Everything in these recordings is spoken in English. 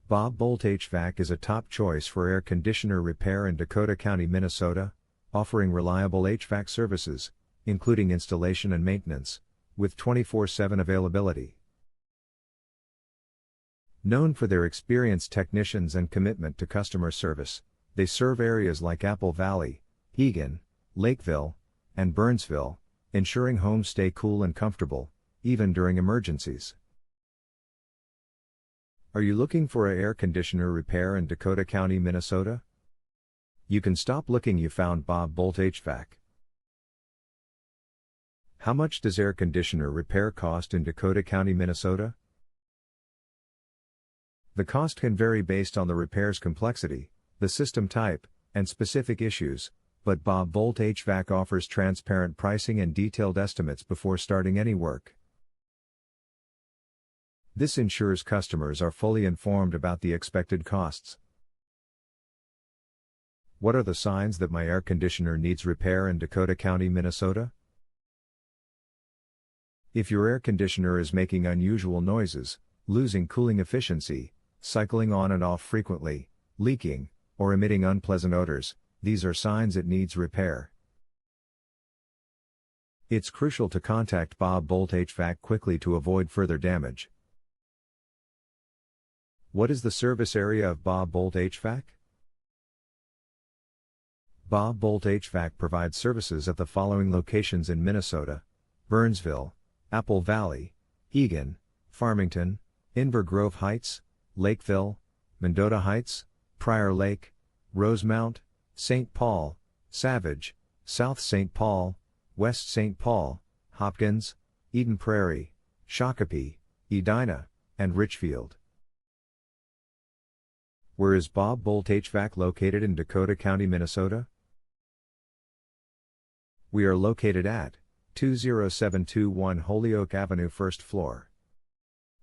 Boldt HVAC is a top choice for air conditioner repair in Dakota County, Minnesota, offering reliable HVAC services, including installation and maintenance, with 24/7 availability. Known for their experienced technicians and commitment to customer service, they serve areas like Apple Valley, Eagan, Lakeville, and Burnsville, ensuring homes stay cool and comfortable, even during emergencies. Are you looking for an air conditioner repair in Dakota County, Minnesota? You can stop looking, you found Boldt HVAC. How much does air conditioner repair cost in Dakota County, Minnesota? The cost can vary based on the repair's complexity, the system type, and specific issues, but Boldt HVAC offers transparent pricing and detailed estimates before starting any work. This ensures customers are fully informed about the expected costs. What are the signs that my air conditioner needs repair in Dakota County, Minnesota? If your air conditioner is making unusual noises, losing cooling efficiency, cycling on and off frequently, leaking, or emitting unpleasant odors, these are signs it needs repair. It's crucial to contact Boldt HVAC quickly to avoid further damage. What is the service area of Boldt HVAC? Boldt HVAC provides services at the following locations in Minnesota: Burnsville, Apple Valley, Eagan, Farmington, Inver Grove Heights, Lakeville, Mendota Heights, Prairie Lake, Rosemount, St. Paul, Savage, South St. Paul, West St. Paul, Hopkins, Eden Prairie, Shakopee, Edina, and Richfield. Where is Boldt HVAC located in Dakota County, Minnesota? We are located at 20721 Holyoke Avenue, 1st floor.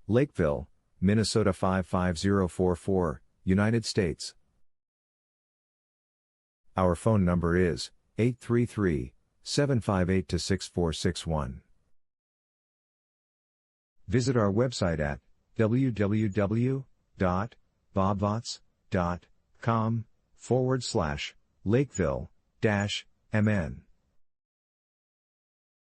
Lakeville, Minnesota 55044, United States. Our phone number is 833-758-6461. Visit our website at www.bobvots.com/Lakeville-MN.